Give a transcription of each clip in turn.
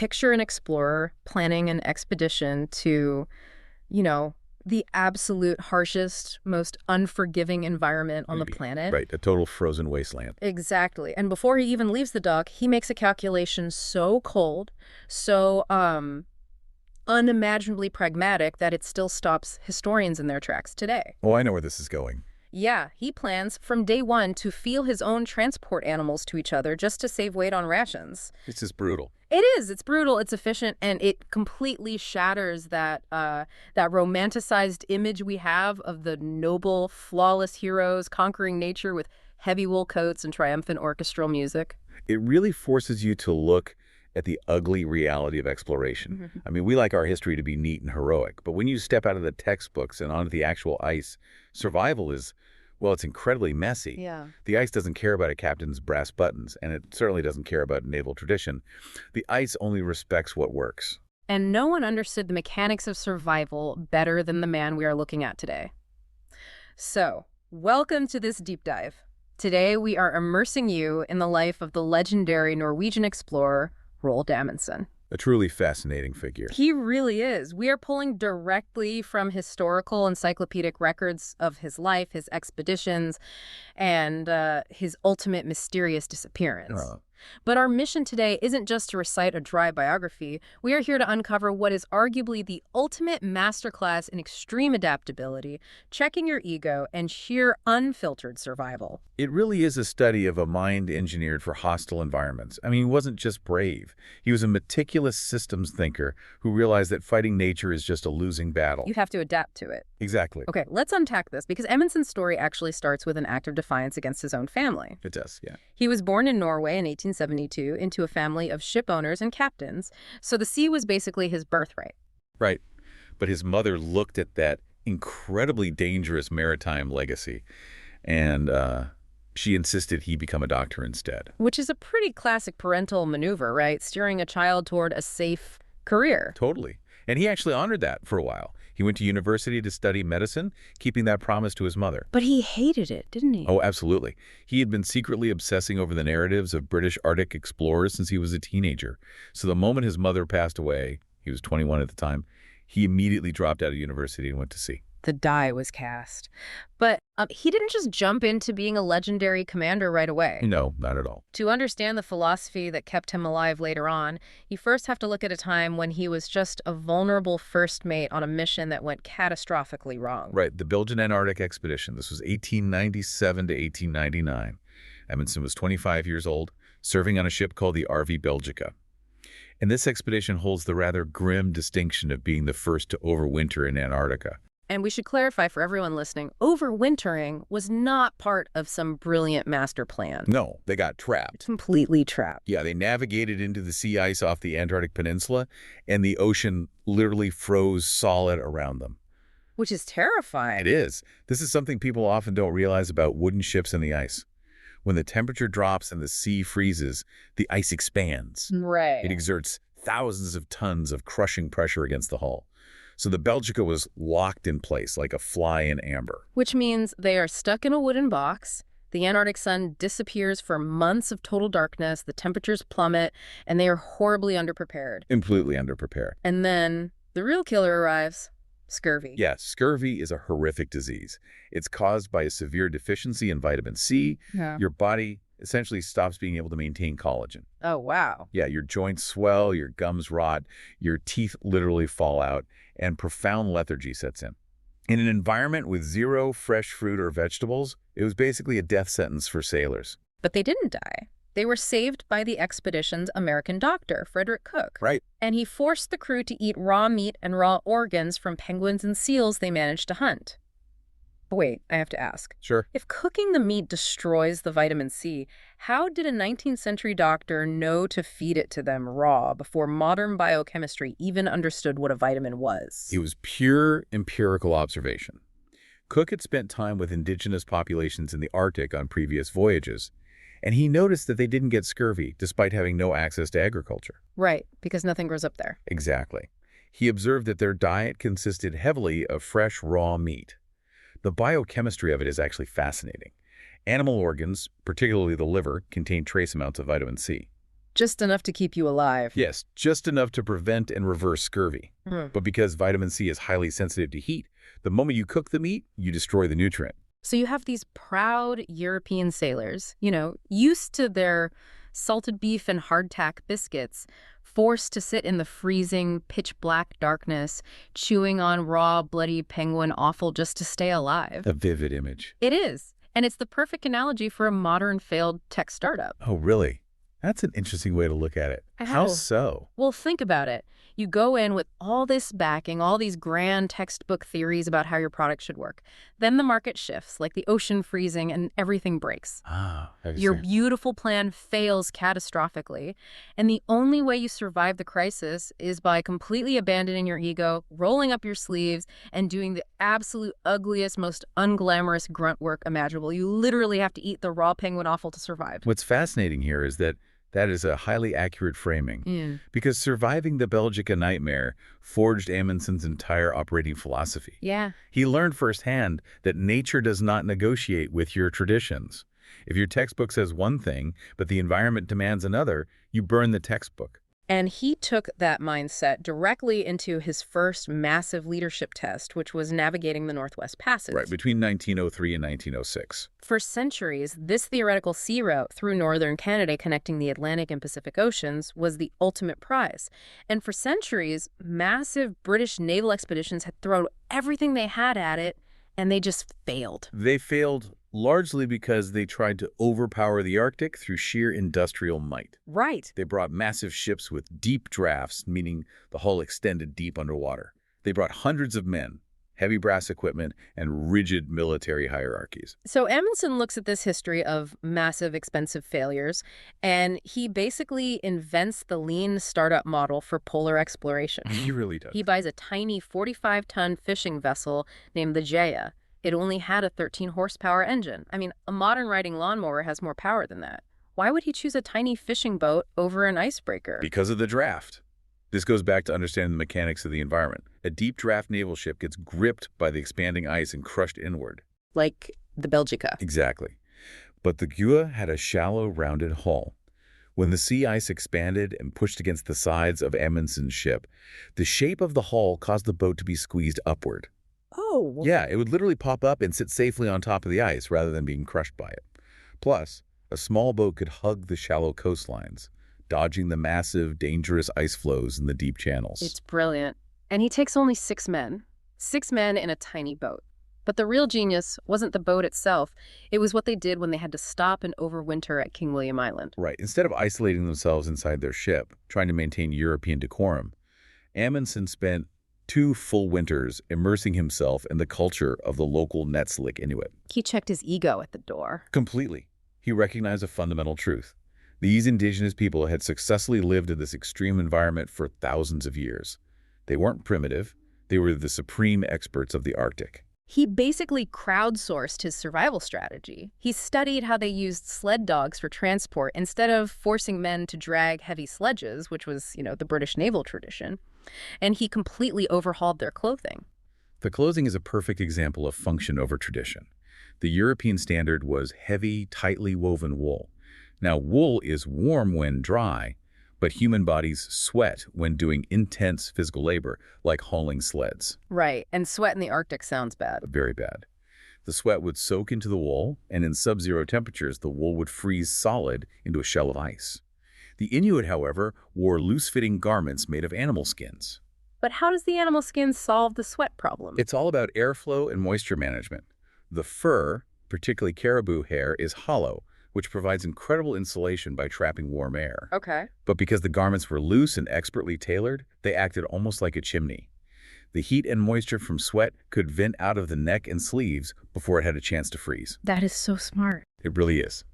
picture an explorer planning an expedition to, you know, the absolute harshest, most unforgiving environment on the planet. Right, a total frozen wasteland. Exactly. And before he even leaves the dock, he makes a calculation so cold, so unimaginably pragmatic that it still stops historians in their tracks today. Oh, I know where this is going. Yeah, he plans from day one to feel his own transport animals to each other just to save weight on rations. It's just brutal. It is. It's brutal. It's efficient, and it completely shatters that romanticized image we have of the noble, flawless heroes conquering nature with heavy wool coats and triumphant orchestral music. It really forces you to look at the ugly reality of exploration. Mm-hmm. I mean, we like our history to be neat and heroic, but when you step out of the textbooks and onto the actual ice, survival is, well, it's incredibly messy. Yeah. The ice doesn't care about a captain's brass buttons, and it certainly doesn't care about naval tradition. The ice only respects what works. And no one understood the mechanics of survival better than the man we are looking at today. So, welcome to this deep dive. Today, we are immersing you in the life of the legendary Norwegian explorer, Roald Amundsen. A truly fascinating figure. He really is. We are pulling directly from historical encyclopedic records of his life, his expeditions, and his ultimate mysterious disappearance. But our mission today isn't just to recite a dry biography. We are here to uncover what is arguably the ultimate masterclass in extreme adaptability, checking your ego, and sheer unfiltered survival. It really is a study of a mind engineered for hostile environments. I mean, he wasn't just brave. He was a meticulous systems thinker who realized that fighting nature is just a losing battle. You have to adapt to it. Exactly. Okay, let's unpack this, because Amundsen's story actually starts with an act of defiance against his own family. It does, yeah. He was born in Norway in 1872 into a family of ship owners and captains, so the sea was basically his birthright. Right. But his mother looked at that incredibly dangerous maritime legacy, and she insisted he become a doctor instead. Which is a pretty classic parental maneuver, right? Steering a child toward a safe career. Totally. And he actually honored that for a while. He went to university to study medicine, keeping that promise to his mother. But he hated it, didn't he? Oh, absolutely. He had been secretly obsessing over the narratives of British Arctic explorers since he was a teenager. So the moment his mother passed away, he was 21 at the time, he immediately dropped out of university and went to sea. The die was cast. But he didn't just jump into being a legendary commander right away. No, not at all. To understand the philosophy that kept him alive later on, you first have to look at a time when he was just a vulnerable first mate on a mission that went catastrophically wrong. Right, the Belgian Antarctic expedition. This was 1897 to 1899. Amundsen was 25 years old, serving on a ship called the RV Belgica. And this expedition holds the rather grim distinction of being the first to overwinter in Antarctica. And we should clarify for everyone listening, overwintering was not part of some brilliant master plan. No, they got trapped. Completely trapped. Yeah, they navigated into the sea ice off the Antarctic Peninsula, and the ocean literally froze solid around them. Which is terrifying. It is. This is something people often don't realize about wooden ships in the ice. When the temperature drops and the sea freezes, the ice expands. Right. It exerts thousands of tons of crushing pressure against the hull. So the Belgica was locked in place like a fly in amber. Which means they are stuck in a wooden box. The Antarctic sun disappears for months of total darkness. The temperatures plummet, and they are horribly underprepared. Completely underprepared. And then the real killer arrives. Scurvy. Yeah, scurvy is a horrific disease. It's caused by a severe deficiency in vitamin C. Yeah. Your body essentially stops being able to maintain collagen. Oh, wow. Yeah, your joints swell, your gums rot, your teeth literally fall out, and profound lethargy sets in. In an environment with zero fresh fruit or vegetables, it was basically a death sentence for sailors. But they didn't die. They were saved by the expedition's American doctor, Frederick Cook. Right. And he forced the crew to eat raw meat and raw organs from penguins and seals they managed to hunt. But wait, I have to ask. Sure. If cooking the meat destroys the vitamin C, how did a 19th century doctor know to feed it to them raw before modern biochemistry even understood what a vitamin was? It was pure empirical observation. Cook had spent time with indigenous populations in the Arctic on previous voyages, and he noticed that they didn't get scurvy despite having no access to agriculture. Right, because nothing grows up there. Exactly. He observed that their diet consisted heavily of fresh, raw meat. The biochemistry of it is actually fascinating. Animal organs, particularly the liver, contain trace amounts of vitamin C. Just enough to keep you alive. Yes, just enough to prevent and reverse scurvy. But because vitamin C is highly sensitive to heat, the moment you cook the meat, you destroy the nutrient. So you have these proud European sailors, used to their salted beef and hardtack biscuits, forced to sit in the freezing, pitch-black darkness, chewing on raw, bloody penguin offal just to stay alive. A vivid image. It is. And it's the perfect analogy for a modern failed tech startup. Oh, really? That's an interesting way to look at it. How so? Well, think about it. You go in with all this backing, all these grand textbook theories about how your product should work. Then the market shifts, like the ocean freezing, and everything breaks. Your beautiful plan fails catastrophically, and the only way you survive the crisis is by completely abandoning your ego, rolling up your sleeves, and doing the absolute ugliest, most unglamorous grunt work imaginable. You literally have to eat the raw penguin offal to survive. What's fascinating here is that is a highly accurate framing, because surviving the Belgica nightmare forged Amundsen's entire operating philosophy. Yeah. He learned firsthand that nature does not negotiate with your traditions. If your textbook says one thing, but the environment demands another, you burn the textbook. And he took that mindset directly into his first massive leadership test, which was navigating the Northwest Passage. Right, between 1903 and 1906. For centuries, this theoretical sea route through northern Canada connecting the Atlantic and Pacific Oceans was the ultimate prize. And for centuries, massive British naval expeditions had thrown everything they had at it, and they just failed. They failed largely because they tried to overpower the Arctic through sheer industrial might. Right. They brought massive ships with deep drafts, meaning the hull extended deep underwater. They brought hundreds of men, heavy brass equipment, and rigid military hierarchies. So Amundsen looks at this history of massive, expensive failures, and he basically invents the lean startup model for polar exploration. He really does. He buys a tiny 45-ton fishing vessel named the Jaya. It only had a 13-horsepower engine. I mean, a modern riding lawnmower has more power than that. Why would he choose a tiny fishing boat over an icebreaker? Because of the draft. This goes back to understanding the mechanics of the environment. A deep draft naval ship gets gripped by the expanding ice and crushed inward. Like the Belgica. Exactly. But the Gua had a shallow, rounded hull. When the sea ice expanded and pushed against the sides of Amundsen's ship, the shape of the hull caused the boat to be squeezed upward. Oh. Yeah, it would literally pop up and sit safely on top of the ice rather than being crushed by it. Plus, a small boat could hug the shallow coastlines, dodging the massive, dangerous ice flows in the deep channels. It's brilliant. And he takes only 6 men. 6 men in a tiny boat. But the real genius wasn't the boat itself. It was what they did when they had to stop and overwinter at King William Island. Right. Instead of isolating themselves inside their ship, trying to maintain European decorum, Amundsen spent 2 full winters immersing himself in the culture of the local Netsilik Inuit. He checked his ego at the door. Completely. He recognized a fundamental truth. These indigenous people had successfully lived in this extreme environment for thousands of years. They weren't primitive. They were the supreme experts of the Arctic. He basically crowdsourced his survival strategy. He studied how they used sled dogs for transport instead of forcing men to drag heavy sledges, which was, the British naval tradition. And he completely overhauled their clothing. The clothing is a perfect example of function over tradition. The European standard was heavy, tightly woven wool. Now, wool is warm when dry, but human bodies sweat when doing intense physical labor, like hauling sleds. Right, and sweat in the Arctic sounds bad. Very bad. The sweat would soak into the wool, and in sub-zero temperatures, the wool would freeze solid into a shell of ice. The Inuit, however, wore loose-fitting garments made of animal skins. But how does the animal skin solve the sweat problem? It's all about airflow and moisture management. The fur, particularly caribou hair, is hollow, which provides incredible insulation by trapping warm air. Okay. But because the garments were loose and expertly tailored, they acted almost like a chimney. The heat and moisture from sweat could vent out of the neck and sleeves before it had a chance to freeze. That is so smart. It really is.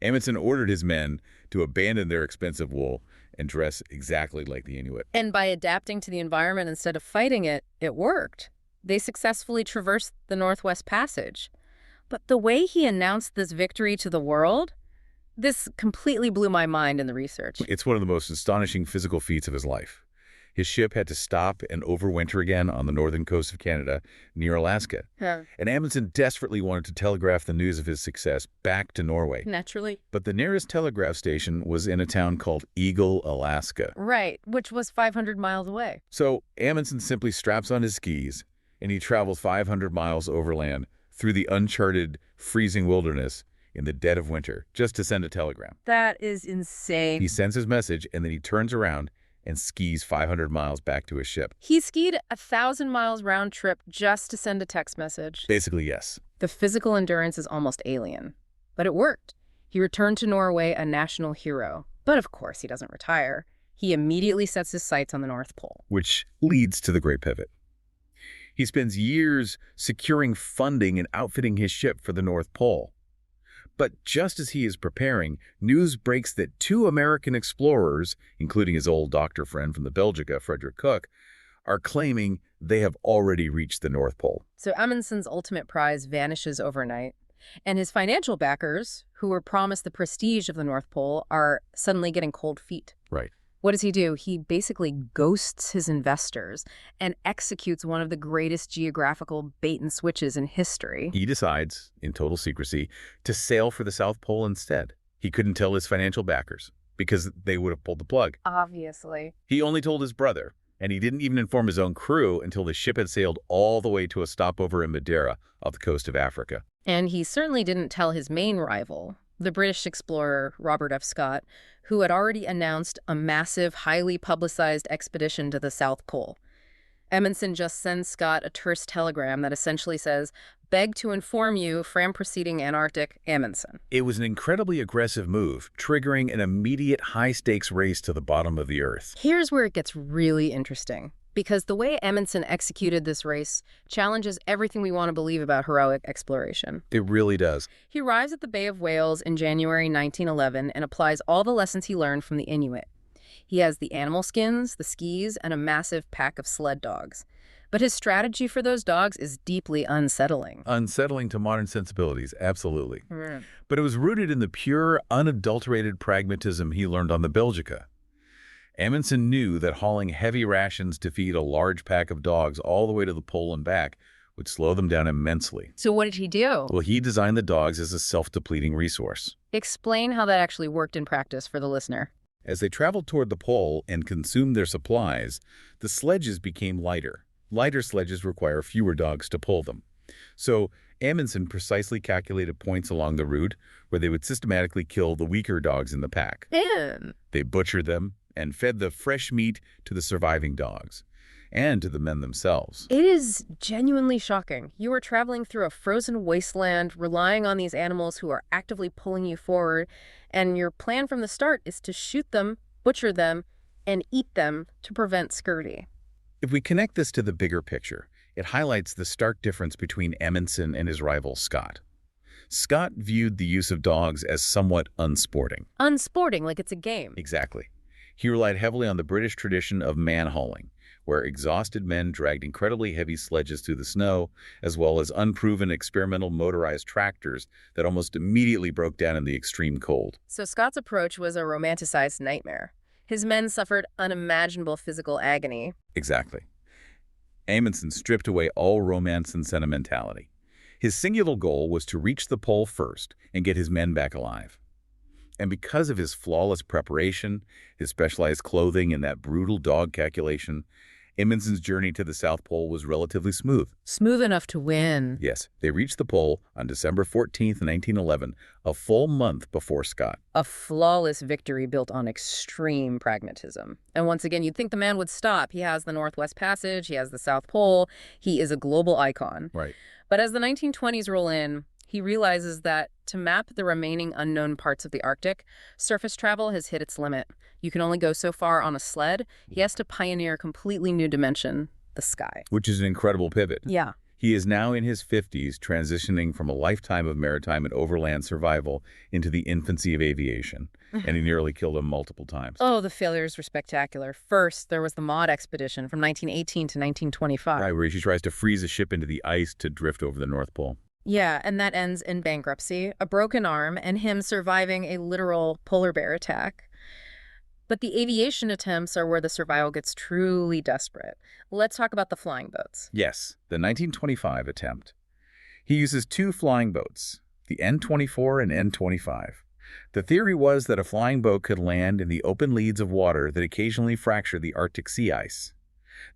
Amundsen ordered his men to abandon their expensive wool and dress exactly like the Inuit. And by adapting to the environment instead of fighting it, it worked. They successfully traversed the Northwest Passage. But the way he announced this victory to the world, this completely blew my mind in the research. It's one of the most astonishing physical feats of his life. His ship had to stop and overwinter again on the northern coast of Canada, near Alaska. Yeah. And Amundsen desperately wanted to telegraph the news of his success back to Norway. Naturally. But the nearest telegraph station was in a town called Eagle, Alaska. Right, which was 500 miles away. So Amundsen simply straps on his skis, and he travels 500 miles overland through the uncharted, freezing wilderness in the dead of winter, just to send a telegram. That is insane. He sends his message, and then he turns around and skis 500 miles back to his ship. He skied 1,000 miles round trip just to send a text message. Basically, yes. The physical endurance is almost alien. But it worked. He returned to Norway a national hero. But of course, he doesn't retire. He immediately sets his sights on the North Pole. Which leads to the Great Pivot. He spends years securing funding and outfitting his ship for the North Pole. But just as he is preparing, news breaks that 2 American explorers, including his old doctor friend from the Belgica, Frederick Cook, are claiming they have already reached the North Pole. So Amundsen's ultimate prize vanishes overnight, and his financial backers, who were promised the prestige of the North Pole, are suddenly getting cold feet. Right. What does he do? He basically ghosts his investors and executes one of the greatest geographical bait and switches in history. He decides, in total secrecy, to sail for the South Pole instead. He couldn't tell his financial backers, because they would have pulled the plug. Obviously. He only told his brother, and he didn't even inform his own crew until the ship had sailed all the way to a stopover in Madeira off the coast of Africa. And he certainly didn't tell his main rival, the British explorer Robert F. Scott, who had already announced a massive, highly publicized expedition to the South Pole. Amundsen just sends Scott a terse telegram that essentially says, "Beg to inform you, from proceeding Antarctic, Amundsen." It was an incredibly aggressive move, triggering an immediate high-stakes race to the bottom of the Earth. Here's where it gets really interesting, because the way Amundsen executed this race challenges everything we want to believe about heroic exploration. It really does. He arrives at the Bay of Whales in January 1911 and applies all the lessons he learned from the Inuit. He has the animal skins, the skis, and a massive pack of sled dogs. But his strategy for those dogs is deeply unsettling. Unsettling to modern sensibilities, absolutely. But it was rooted in the pure, unadulterated pragmatism he learned on the Belgica. Amundsen knew that hauling heavy rations to feed a large pack of dogs all the way to the pole and back would slow them down immensely. So what did he do? Well, he designed the dogs as a self-depleting resource. Explain how that actually worked in practice for the listener. As they traveled toward the pole and consumed their supplies, the sledges became lighter. Lighter sledges require fewer dogs to pull them. So Amundsen precisely calculated points along the route where they would systematically kill the weaker dogs in the pack. They butchered them and fed the fresh meat to the surviving dogs and to the men themselves. It is genuinely shocking. You are traveling through a frozen wasteland, relying on these animals who are actively pulling you forward, and your plan from the start is to shoot them, butcher them, and eat them to prevent scurvy. If we connect this to the bigger picture, it highlights the stark difference between Amundsen and his rival Scott. Scott viewed the use of dogs as somewhat unsporting. Unsporting, like it's a game. Exactly. He relied heavily on the British tradition of man-hauling, where exhausted men dragged incredibly heavy sledges through the snow, as well as unproven experimental motorized tractors that almost immediately broke down in the extreme cold. So Scott's approach was a romanticized nightmare. His men suffered unimaginable physical agony. Exactly. Amundsen stripped away all romance and sentimentality. His singular goal was to reach the pole first and get his men back alive. And because of his flawless preparation, his specialized clothing, and that brutal dog calculation, Amundsen's journey to the South Pole was relatively smooth. Smooth enough to win. Yes, they reached the pole on December 14th, 1911, a full month before Scott. A flawless victory built on extreme pragmatism. And once again, you'd think the man would stop. He has the Northwest Passage, he has the South Pole, he is a global icon. Right. But as the 1920s roll in, he realizes that to map the remaining unknown parts of the Arctic, surface travel has hit its limit. You can only go so far on a sled. He has to pioneer a completely new dimension, the sky. Which is an incredible pivot. Yeah. He is now in his 50s, transitioning from a lifetime of maritime and overland survival into the infancy of aviation, and he nearly killed him multiple times. Oh, the failures were spectacular. First, there was the Maud expedition from 1918 to 1925. Right, where she tries to freeze a ship into the ice to drift over the North Pole. Yeah, and that ends in bankruptcy, a broken arm, and him surviving a literal polar bear attack. But the aviation attempts are where the survival gets truly desperate. Let's talk about the flying boats. Yes, the 1925 attempt. He uses two flying boats, the N-24 and N-25. The theory was that a flying boat could land in the open leads of water that occasionally fracture the Arctic sea ice.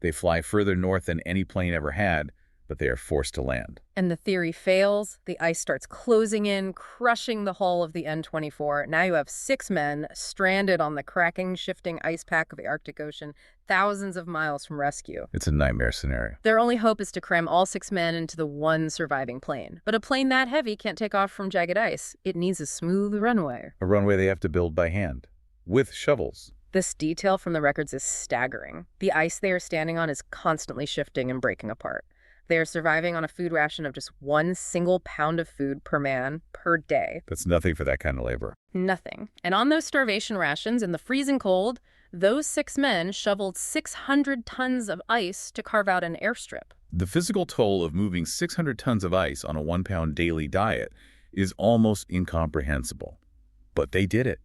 They fly further north than any plane ever had, but they are forced to land. And the theory fails. The ice starts closing in, crushing the hull of the N-24. Now you have 6 men stranded on the cracking, shifting ice pack of the Arctic Ocean, thousands of miles from rescue. It's a nightmare scenario. Their only hope is to cram all 6 men into the one surviving plane. But a plane that heavy can't take off from jagged ice. It needs a smooth runway. A runway they have to build by hand, with shovels. This detail from the records is staggering. The ice they are standing on is constantly shifting and breaking apart. They are surviving on a food ration of just 1 single pound of food per man per day. That's nothing for that kind of labor. Nothing. And on those starvation rations in the freezing cold, those 6 men shoveled 600 tons of ice to carve out an airstrip. The physical toll of moving 600 tons of ice on a 1-pound daily diet is almost incomprehensible. But they did it.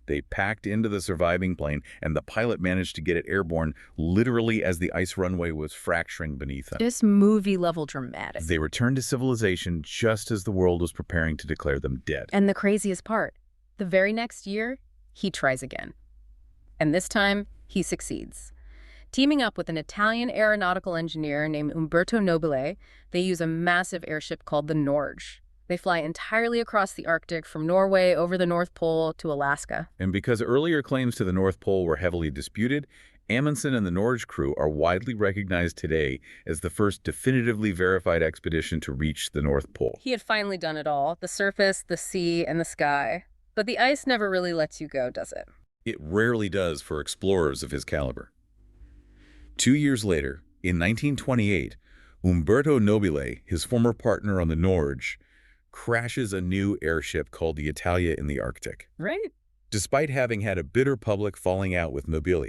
They packed into the surviving plane, and the pilot managed to get it airborne literally as the ice runway was fracturing beneath them. Just movie-level dramatic. They returned to civilization just as the world was preparing to declare them dead. And the craziest part, the very next year, he tries again. And this time, he succeeds. Teaming up with an Italian aeronautical engineer named Umberto Nobile, they use a massive airship called the Norge. They fly entirely across the Arctic from Norway over the North Pole to Alaska. And because earlier claims to the North Pole were heavily disputed, Amundsen and the Norge crew are widely recognized today as the first definitively verified expedition to reach the North Pole. He had finally done it all, the surface, the sea, and the sky. But the ice never really lets you go, does it? It rarely does for explorers of his caliber. 2 years later, in 1928, Umberto Nobile, his former partner on the Norge, crashes a new airship called the Italia in the Arctic. Right. Despite having had a bitter public falling out with Nobile,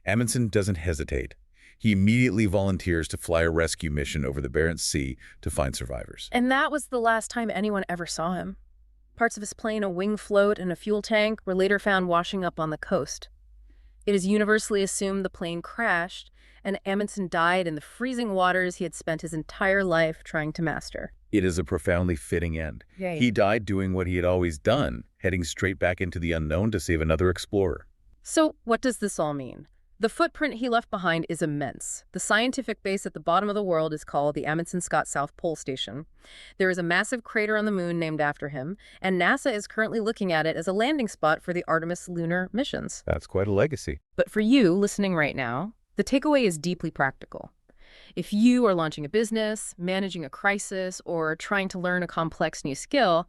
Amundsen doesn't hesitate. He immediately volunteers to fly a rescue mission over the Barents Sea to find survivors. And that was the last time anyone ever saw him. Parts of his plane, a wing float, and a fuel tank were later found washing up on the coast. It is universally assumed the plane crashed, and Amundsen died in the freezing waters he had spent his entire life trying to master. It is a profoundly fitting end. Right. He died doing what he had always done, heading straight back into the unknown to save another explorer. So what does this all mean? The footprint he left behind is immense. The scientific base at the bottom of the world is called the Amundsen Scott South Pole Station. There is a massive crater on the moon named after him, and NASA is currently looking at it as a landing spot for the Artemis lunar missions. That's quite a legacy. But for you listening right now, the takeaway is deeply practical. If you are launching a business, managing a crisis, or trying to learn a complex new skill,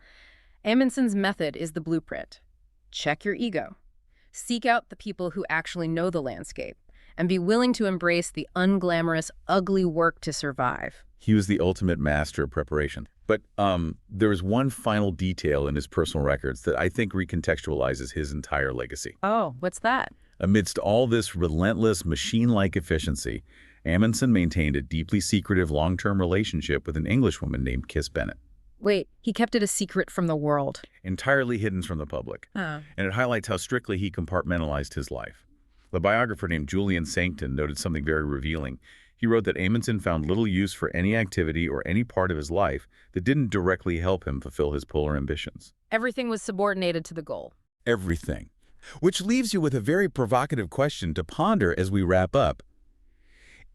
Amundsen's method is the blueprint. Check your ego. Seek out the people who actually know the landscape, and be willing to embrace the unglamorous, ugly work to survive. He was the ultimate master of preparation. But there is one final detail in his personal records that I think recontextualizes his entire legacy. Oh, what's that? Amidst all this relentless, machine-like efficiency, Amundsen maintained a deeply secretive long-term relationship with an Englishwoman named Kiss Bennett. Wait, he kept it a secret from the world. Entirely hidden from the public. Oh. And it highlights how strictly he compartmentalized his life. The biographer named Julian Sancton noted something very revealing. He wrote that Amundsen found little use for any activity or any part of his life that didn't directly help him fulfill his polar ambitions. Everything was subordinated to the goal. Everything. Which leaves you with a very provocative question to ponder as we wrap up.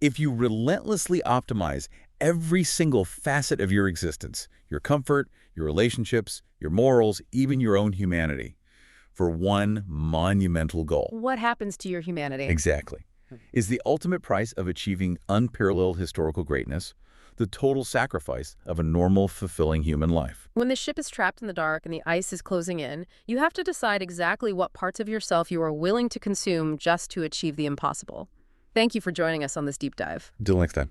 If you relentlessly optimize every single facet of your existence, your comfort, your relationships, your morals, even your own humanity, for one monumental goal. What happens to your humanity? Exactly. Is the ultimate price of achieving unparalleled historical greatness the total sacrifice of a normal, fulfilling human life? When the ship is trapped in the dark and the ice is closing in, you have to decide exactly what parts of yourself you are willing to consume just to achieve the impossible. Thank you for joining us on this deep dive. Until next time.